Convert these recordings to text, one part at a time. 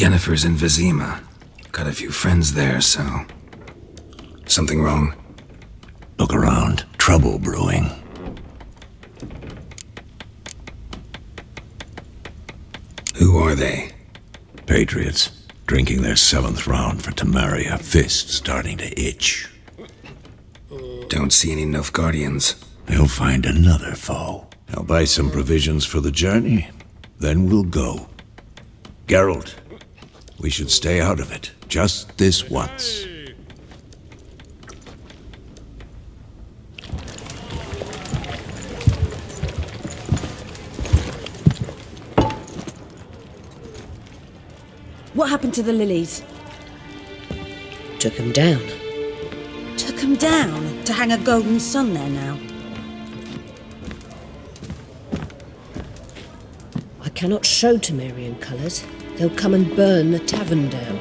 Yennefer's in Vizima. Got a few friends there, so... Something wrong? Look around. Trouble brewing. Who are they? Patriots. Drinking their 7th round for Temeria. Fist starting to itch. Don't see any Nilfgaardians. They'll find another foe. I'll buy some provisions for the journey. Then we'll go. Geralt, we should stay out of it. Just this once. What happened to the lilies? Took him down. Took them down to hang a golden sun there now. I cannot show Temerian colours. They'll come and burn the tavern down.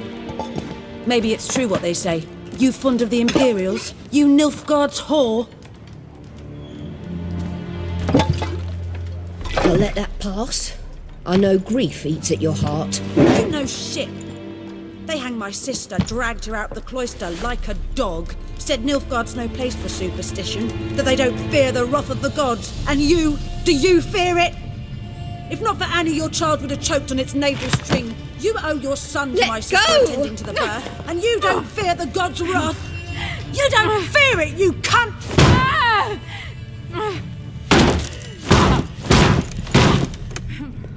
Maybe it's true what they say. You fond of the Imperials? You Nilfgaard's whore? I'll let that pass. I know grief eats at your heart. You know shit. They hanged my sister, dragged her out the cloister like a dog, said Nilfgaard's no place for superstition, that they don't fear the wrath of the gods. And you, do you fear it? If not for Annie, your child would have choked on its navel string. You owe your son to my sister attending to the birth, and you don't fear the gods' wrath. You don't fear it, you cunt!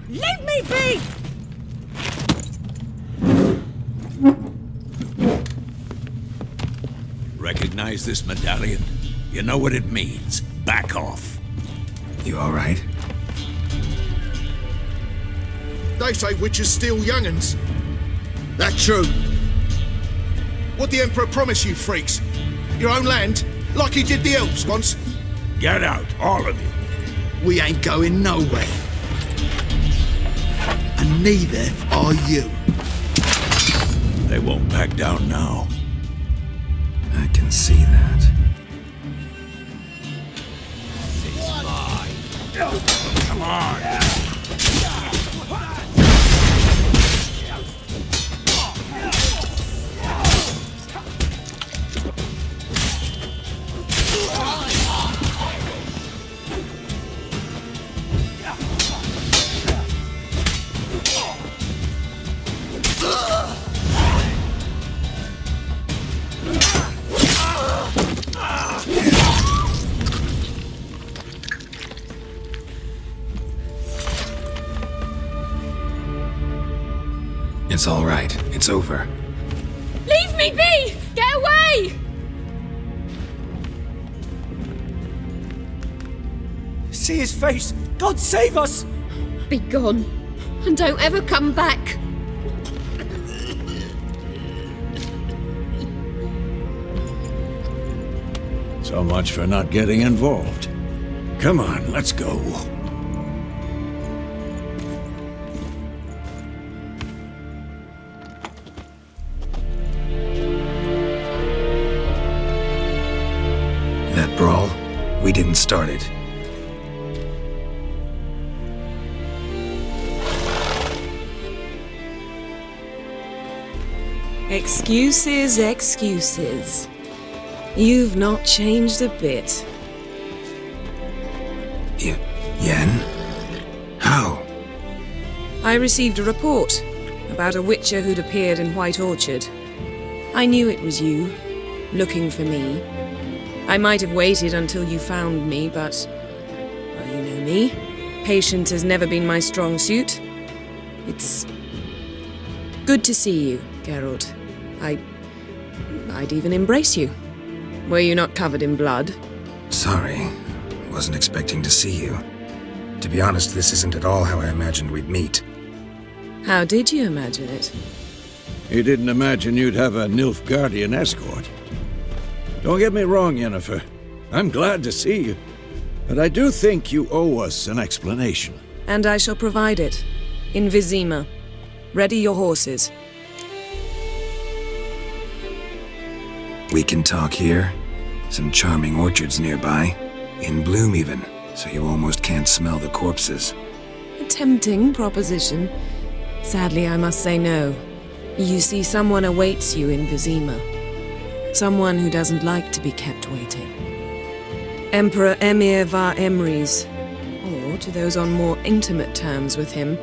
Leave me be! Recognize this medallion? You know what it means. Back off. You alright? They say witches steal young'uns. That true. What the Emperor promised you freaks? Your own land? Like he did the elves once? Get out, all of you. We ain't going nowhere. And neither are you. They won't back down now. I can see that. Come on. It's all right. It's over. Leave me be! Get away! See his face! God save us! Be gone, and don't ever come back. So much for not getting involved. Come on, let's go. That brawl, we didn't start it. Excuses, excuses. You've not changed a bit. Yen? How? I received a report about a witcher who'd appeared in White Orchard. I knew it was you, looking for me. I might have waited until you found me, but... well, you know me. Patience has never been my strong suit. It's... good to see you, Geralt. I'd even embrace you. Were you not covered in blood? Sorry. Wasn't expecting to see you. To be honest, this isn't at all how I imagined we'd meet. How did you imagine it? You didn't imagine you'd have a Nilfgaardian escort. Don't get me wrong, Yennefer. I'm glad to see you. But I do think you owe us an explanation. And I shall provide it. In Vizima. Ready your horses. We can talk here. Some charming orchards nearby. In bloom even, so you almost can't smell the corpses. A tempting proposition. Sadly, I must say no. You see, someone awaits you in Vizima. Someone who doesn't like to be kept waiting. Emperor Emir var Emrys, or to those on more intimate terms with him,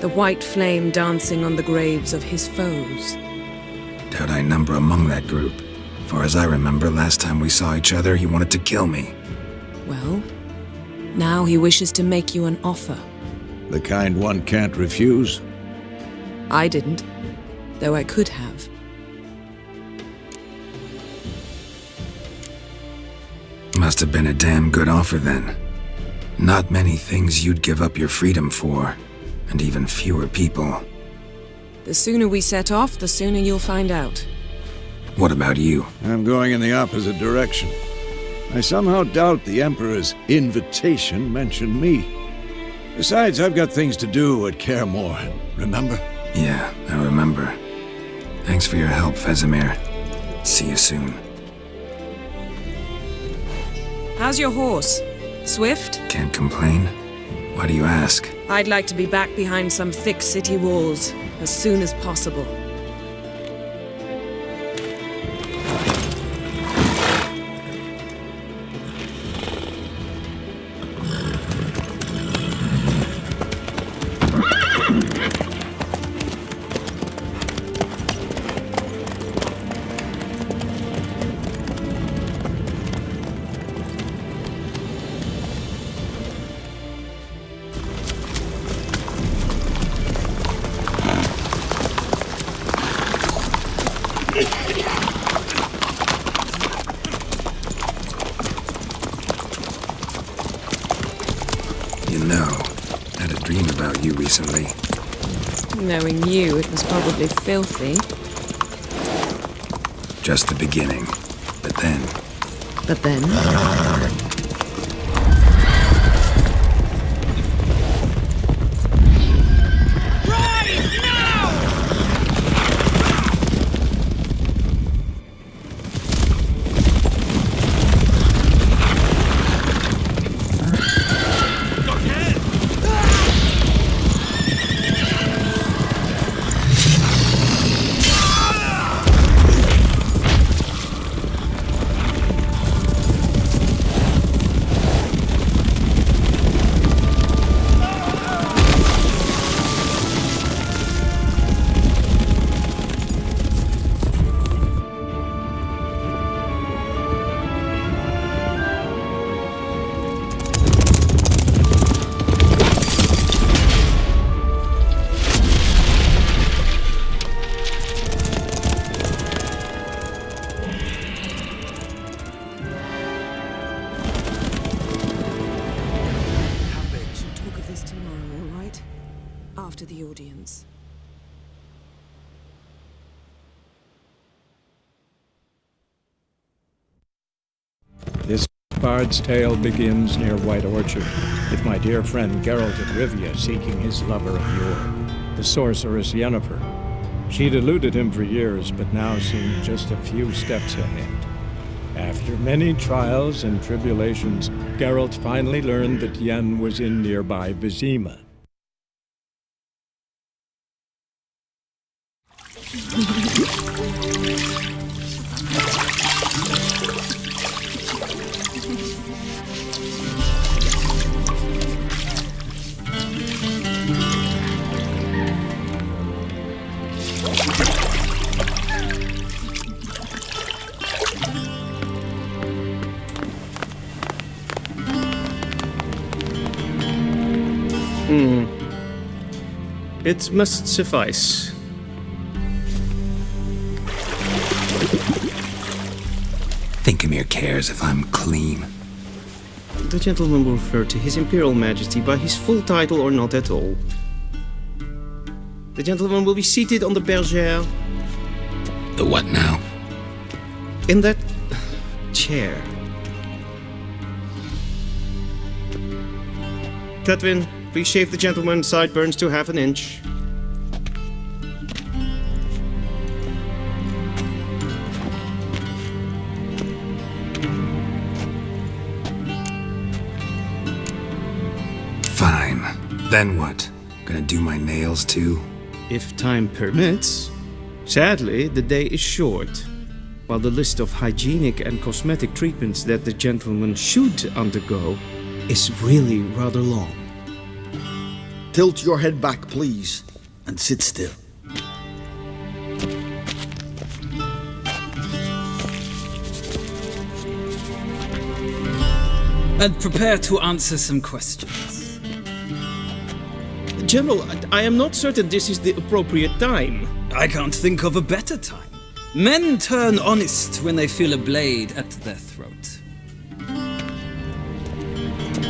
the white flame dancing on the graves of his foes. Doubt I number among that group. Far as I remember, last time we saw each other, he wanted to kill me. Well, now he wishes to make you an offer. The kind one can't refuse. I didn't, though I could have. Must have been a damn good offer then. Not many things you'd give up your freedom for, and even fewer people. The sooner we set off, the sooner you'll find out. What about you? I'm going in the opposite direction. I somehow doubt the Emperor's invitation mentioned me. Besides, I've got things to do at Kaer Morhen, remember? Yeah, I remember. Thanks for your help, Vesemir. See you soon. How's your horse? Swift? Can't complain. Why do you ask? I'd like to be back behind some thick city walls as soon as possible. You know, I had a dream about you recently. Knowing you, it was probably filthy. Just the beginning. But then... But then... After the audience. This bard's tale begins near White Orchard, with my dear friend Geralt of Rivia seeking his lover of yore, the sorceress Yennefer. She'd eluded him for years, but now seemed just a few steps ahead. After many trials and tribulations, Geralt finally learned that Yen was in nearby Vizima. It must suffice. Thinkamir cares if I'm clean. The gentleman will refer to His Imperial Majesty by his full title or not at all. The gentleman will be seated on the bergère. The what now? In that chair. Tedwin, please shave the gentleman's sideburns to half an inch. Fine. Then what? Gonna do my nails too? If time permits. Sadly, the day is short, while the list of hygienic and cosmetic treatments that the gentleman should undergo is really rather long. Tilt your head back, please, and sit still. And prepare to answer some questions. General, I am not certain this is the appropriate time. I can't think of a better time. Men turn honest when they feel a blade at their throat.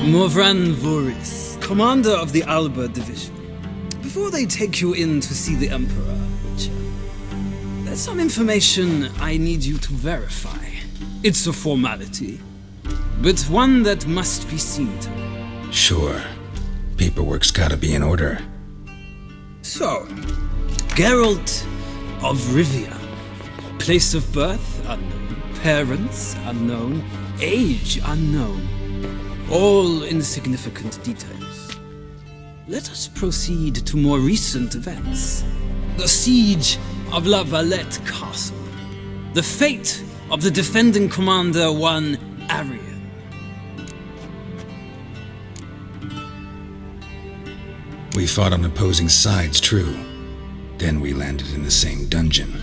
Morvran Voris, commander of the Alba Division. Before they take you in to see the Emperor, Witcher, there's some information I need you to verify. It's a formality, but one that must be seen to. Sure. Paperwork's gotta be in order. So, Geralt of Rivia. Place of birth unknown. Parents unknown. Age unknown. All insignificant details. Let us proceed to more recent events. The siege of La Valette Castle. The fate of the defending commander, one Arian. We fought on opposing sides, true. Then we landed in the same dungeon.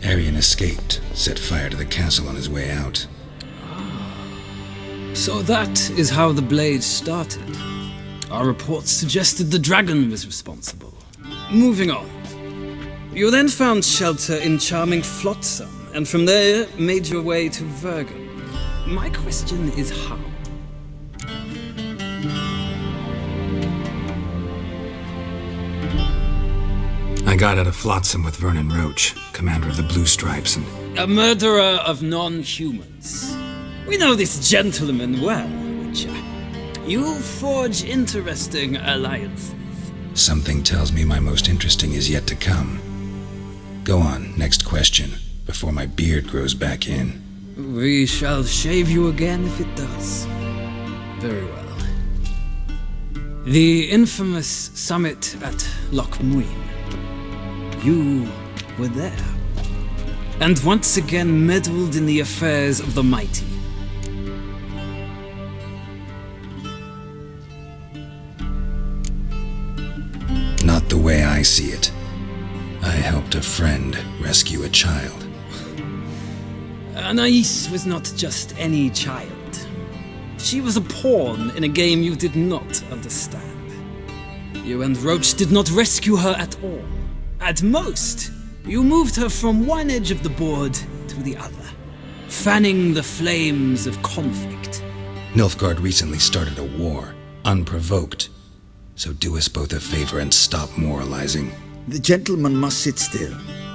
Arian escaped, set fire to the castle on his way out. So that is how the blade started. Our reports suggested the dragon was responsible. Moving on. You then found shelter in charming Flotsam, and from there made your way to Vergen. My question is how? I got out of Flotsam with Vernon Roach, commander of the Blue Stripes, and... A murderer of non-humans. We know this gentleman well, Witcher. You forge interesting alliances. Something tells me my most interesting is yet to come. Go on, next question, before my beard grows back in. We shall shave you again if it does. Very well. The infamous summit at Loch Muin. You were there. And once again meddled in the affairs of the mighty. Not the way I see it. I helped a friend rescue a child. Anais was not just any child. She was a pawn in a game you did not understand. You and Roach did not rescue her at all. At most, you moved her from one edge of the board to the other, fanning the flames of conflict. Nilfgaard recently started a war, unprovoked. So do us both a favor and stop moralizing. The gentleman must sit still.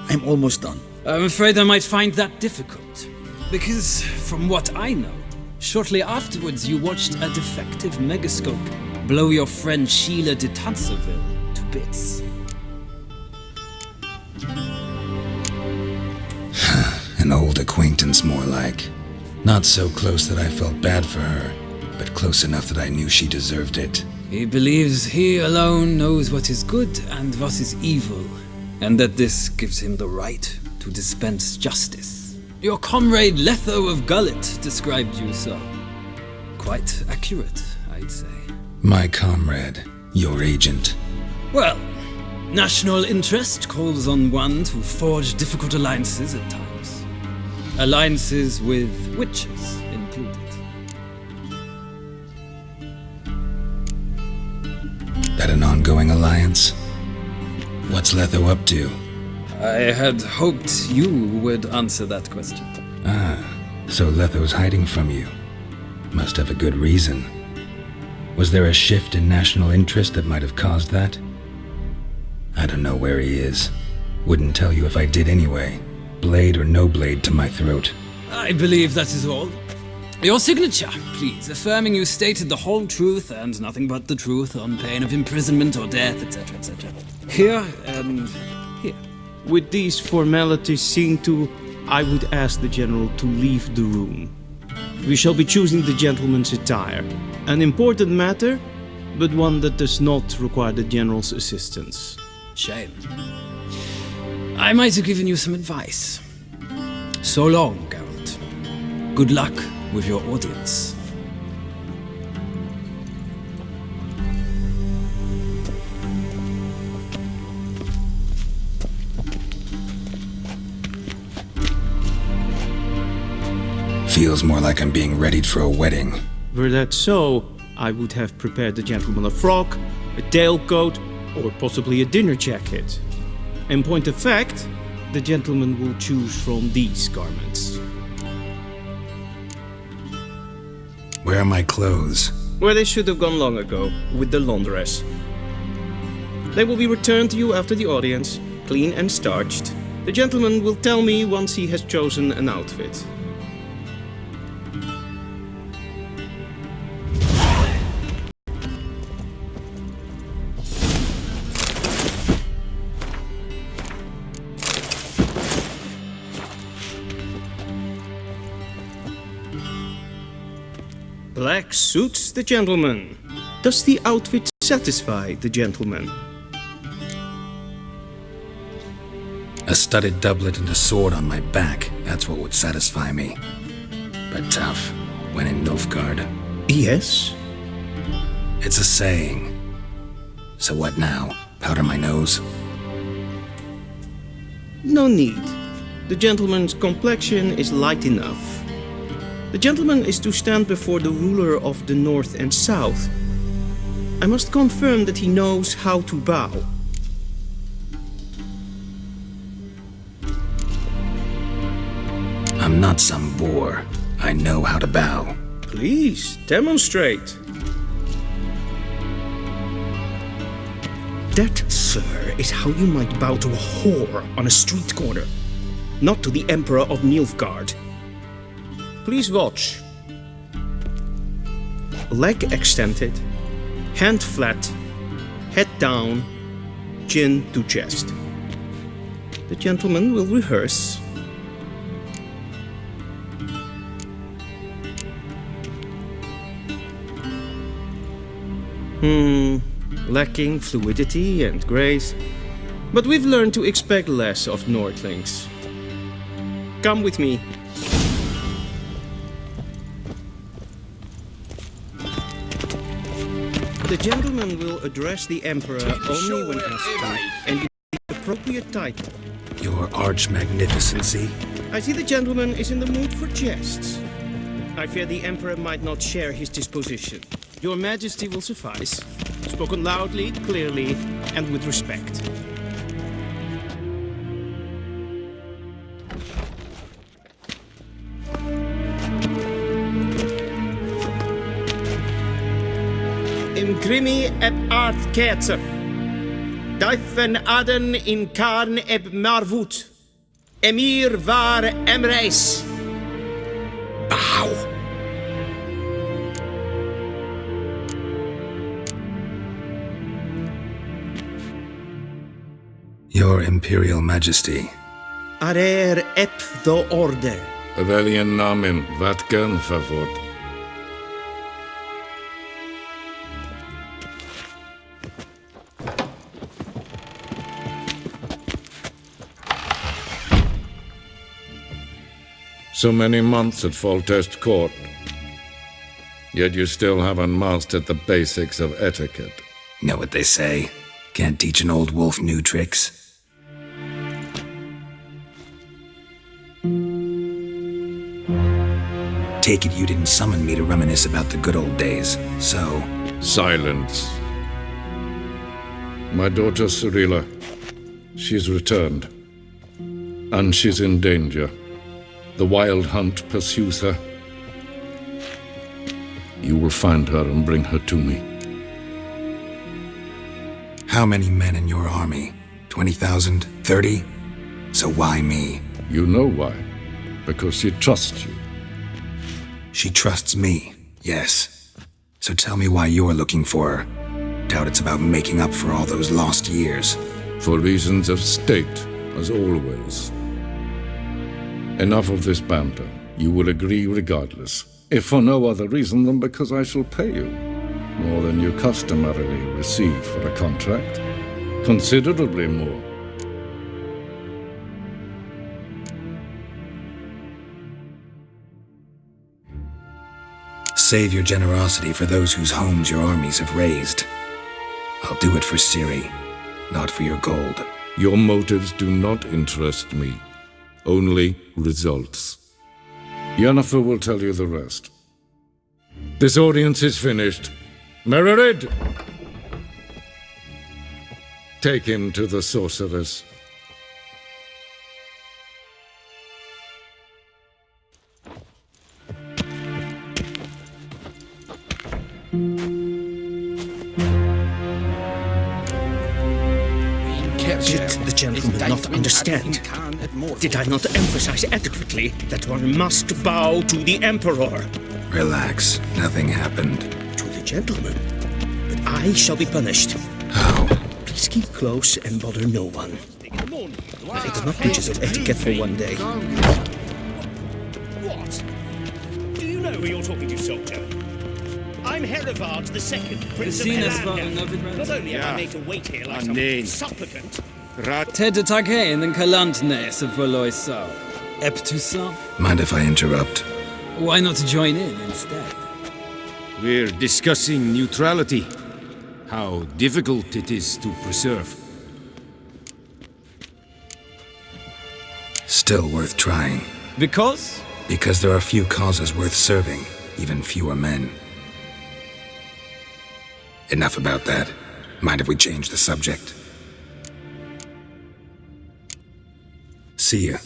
I'm almost done. I'm afraid I might find that difficult. Because, from what I know, shortly afterwards you watched a defective megascope blow your friend Sheila de Tanserville to bits. An old acquaintance, more like. Not so close that I felt bad for her, but close enough that I knew she deserved it. He believes he alone knows what is good and what is evil, and that this gives him the right to dispense justice. Your comrade Letho of Gullet described you so. Quite accurate, I'd say. My comrade, your agent. Well, national interest calls on one to forge difficult alliances at times. Alliances with witches included. That an ongoing alliance? What's Letho up to? I had hoped you would answer that question. Ah, so Letho's hiding from you. Must have a good reason. Was there a shift in national interest that might have caused that? I don't know where he is. Wouldn't tell you if I did anyway. Blade or no blade to my throat. I believe that is all. Your signature, please, affirming you stated the whole truth and nothing but the truth on pain of imprisonment or death, etc., etc. Here and here. With these formalities seen to, I would ask the general to leave the room. We shall be choosing the gentleman's attire. An important matter, but one that does not require the general's assistance. Shame. I might have given you some advice. So long, Geralt. Good luck with your audience. Feels more like I'm being readied for a wedding. Were that so, I would have prepared the gentleman a frock, a tailcoat, or possibly a dinner jacket. In point of fact, the gentleman will choose from these garments. Where are my clothes? Where they should have gone long ago, with the laundress. They will be returned to you after the audience, clean and starched. The gentleman will tell me once he has chosen an outfit. Black suits the gentleman. Does the outfit satisfy the gentleman? A studded doublet and a sword on my back, that's what would satisfy me. But tough, when in Nilfgaard. Yes? It's a saying. So what now? Powder my nose? No need. The gentleman's complexion is light enough. The gentleman is to stand before the ruler of the North and South. I must confirm that he knows how to bow. I'm not some boor. I know how to bow. Please, demonstrate. That, sir, is how you might bow to a whore on a street corner, not to the Emperor of Nilfgaard. Please watch. Leg extended, hand flat, head down, chin to chest. The gentleman will rehearse. Lacking fluidity and grace, but we've learned to expect less of Nordlings. Come with me. The gentleman will address the Emperor only when asked to, and in the appropriate title. Your arch-magnificency. I see the gentleman is in the mood for jests. I fear the Emperor might not share his disposition. Your Majesty will suffice. Spoken loudly, clearly, and with respect. Imgrimi eb art ketzer. Duifen aden in karn eb marvoet. Emir var emreis. Bow. Your Imperial Majesty. Arer ep the orde. Weljen namen, wat kan favort? So many months at Foltest Court, yet you still haven't mastered the basics of etiquette. Know what they say? Can't teach an old wolf new tricks. Take it you didn't summon me to reminisce about the good old days, so... Silence. My daughter Cyrilla, she's returned. And she's in danger. The Wild Hunt pursues her. You will find her and bring her to me. How many men in your army? 20,000? 30? So why me? You know why. Because she trusts you. She trusts me, yes. So tell me why you're looking for her. Doubt it's about making up for all those lost years. For reasons of state, as always. Enough of this banter. You will agree regardless. If for no other reason than because I shall pay you. More than you customarily receive for a contract. Considerably more. save your generosity for those whose homes your armies have razed. I'll do it for Ciri, not for your gold. Your motives do not interest me. Only results. Yennefer will tell you the rest. This audience is finished. Mererid! Take him to the sorceress. Did the gentleman not understand? Did I not emphasize adequately that one must bow to the Emperor? Relax. Nothing happened. To the gentleman. But I shall be punished. How? Please keep close and bother no one. It is not breaches of etiquette for one day. What? Do you know who you're talking to, soldier? I'm Herivard II, Prince of Helander. Not only am I made to wait here like some supplicant... Ted Tagen and Kalantnes of Voloisau. Eptusa? Mind if I interrupt? Why not join in instead? We're discussing neutrality. How difficult it is to preserve. Still worth trying. Because? Because there are few causes worth serving, even fewer men. Enough about that. Mind if we change the subject? See ya.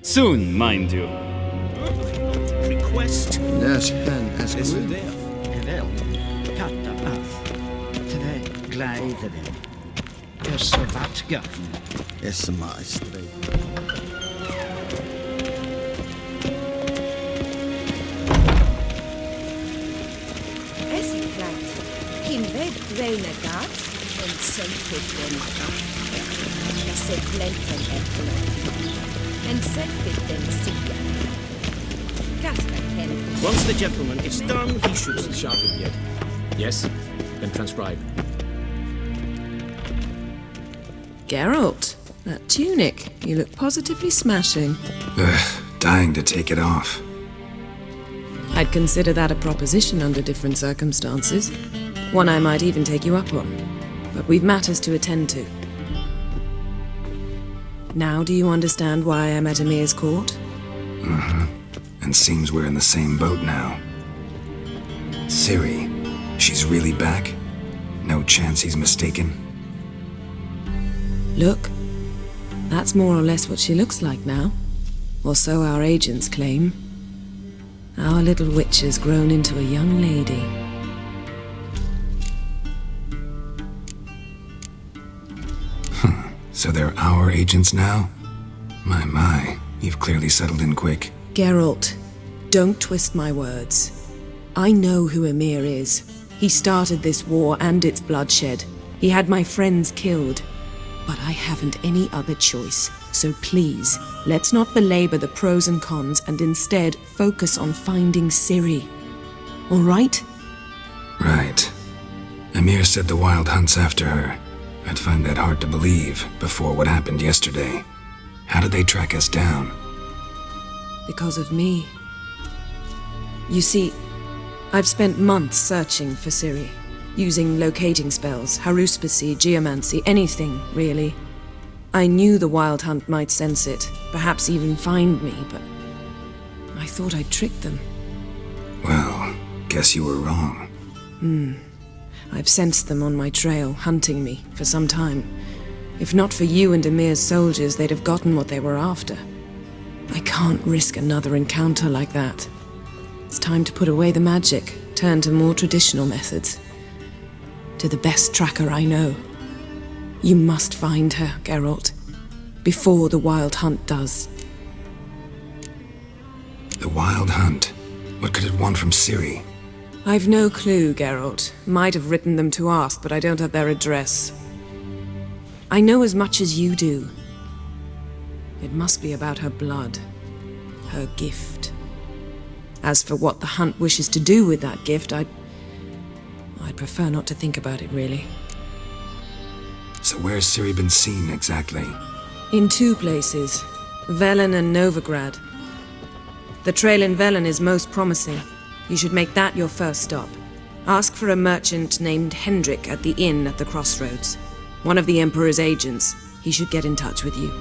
Soon, mind you. Request? Yes, pen as good. Wel, katta af. Tre gleideren. Össe vatka. Yes, maestro. Essenplaat. In weg renegat en selfit Sepplenten and selfit sigla. Once the gentleman is done, he should... Sharpened yet? Yes? Then transcribe. Geralt, that tunic. You look positively smashing. Dying to take it off. I'd consider that a proposition under different circumstances. One I might even take you up on. But we've matters to attend to. Now do you understand why I'm at Emir's court? Mm-hmm. And seems we're in the same boat now. Ciri, she's really back? No chance he's mistaken? Look, that's more or less what she looks like now. Or so our agents claim. Our little witch has grown into a young lady. So they're our agents now? My, you've clearly settled in quick. Geralt, don't twist my words. I know who Emir is. He started this war and its bloodshed. He had my friends killed. But I haven't any other choice. So please, let's not belabor the pros and cons and instead focus on finding Ciri. All right? Right. Emir said the Wild Hunt's after her. I'd find that hard to believe before what happened yesterday. How did they track us down? Because of me. You see, I've spent months searching for Ciri, using locating spells, haruspicy, geomancy, anything, really. I knew the Wild Hunt might sense it, perhaps even find me, but I thought I'd tricked them. Well, guess you were wrong. I've sensed them on my trail, hunting me, for some time. If not for you and Emir's soldiers, they'd have gotten what they were after. I can't risk another encounter like that. It's time to put away the magic, turn to more traditional methods. To the best tracker I know. You must find her, Geralt, before the Wild Hunt does. The Wild Hunt? What could it want from Ciri? I've no clue, Geralt. Might have written them to ask, but I don't have their address. I know as much as you do. It must be about her blood. Her gift. As for what the Hunt wishes to do with that gift, I'd prefer not to think about it, really. So where's Ciri been seen, exactly? In two places. Velen and Novigrad. The trail in Velen is most promising. You should make that your first stop. Ask for a merchant named Hendrik at the inn at the crossroads. One of the Emperor's agents. He should get in touch with you.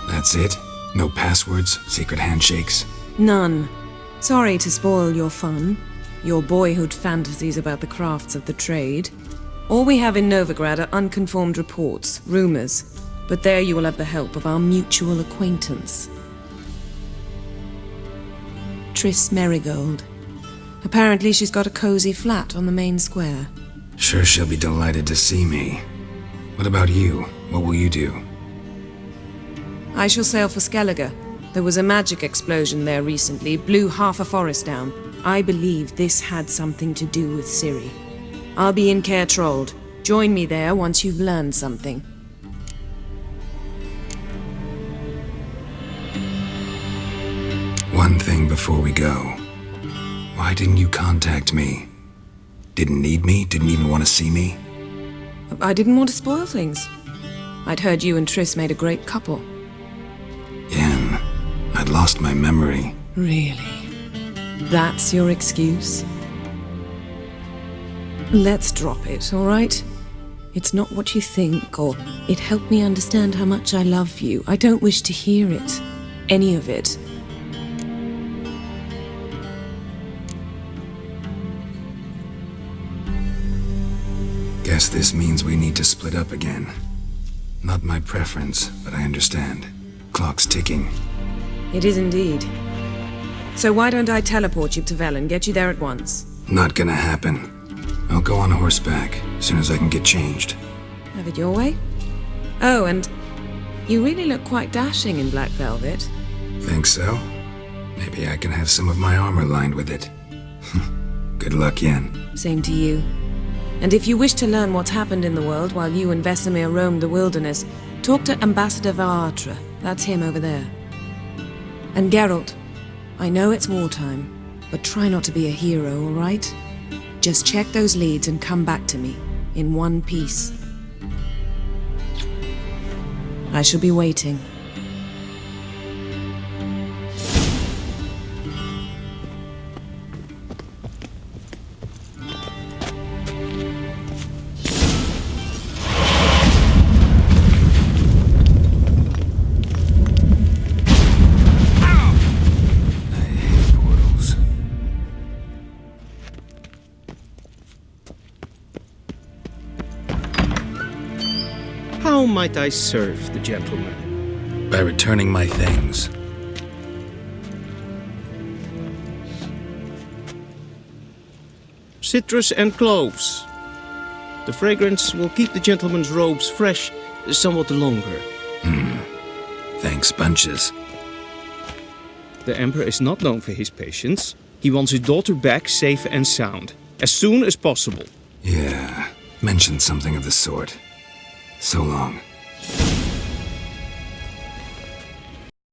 That's it? No passwords, secret handshakes? None. Sorry to spoil your fun, your boyhood fantasies about the crafts of the trade. All we have in Novigrad are unconfirmed reports, rumors. But there you will have the help of our mutual acquaintance. Triss Merigold. Apparently she's got a cozy flat on the main square. Sure she'll be delighted to see me. What about you? What will you do? I shall sail for Skellige. There was a magic explosion there recently, blew half a forest down. I believe this had something to do with Ciri. I'll be in Caer Trold. Join me there once you've learned something. One thing before we go. Why didn't you contact me? Didn't need me? Didn't even want to see me? I didn't want to spoil things. I'd heard you and Triss made a great couple. Yen, I'd lost my memory. Really? That's your excuse? Let's drop it, all right? It's not what you think, or it helped me understand how much I love you. I don't wish to hear it. Any of it. Guess this means we need to split up again. Not my preference, but I understand. Clock's ticking. It is indeed. So why don't I teleport you to Velen, get you there at once? Not gonna happen. I'll go on horseback, as soon as I can get changed. Have it your way? Oh, and you really look quite dashing in black velvet. Think so? Maybe I can have some of my armor lined with it. Good luck, Yen. Same to you. And if you wish to learn what's happened in the world while you and Vesemir roamed the wilderness, talk to Ambassador Vaatra. That's him over there. And Geralt, I know it's wartime, but try not to be a hero, all right? Just check those leads and come back to me, in one piece. I shall be waiting. How might I serve the gentleman? By returning my things. Citrus and cloves. The fragrance will keep the gentleman's robes fresh somewhat longer. Thanks, bunches. The Emperor is not known for his patience. He wants his daughter back safe and sound, as soon as possible. Yeah, mentioned something of the sort. So long.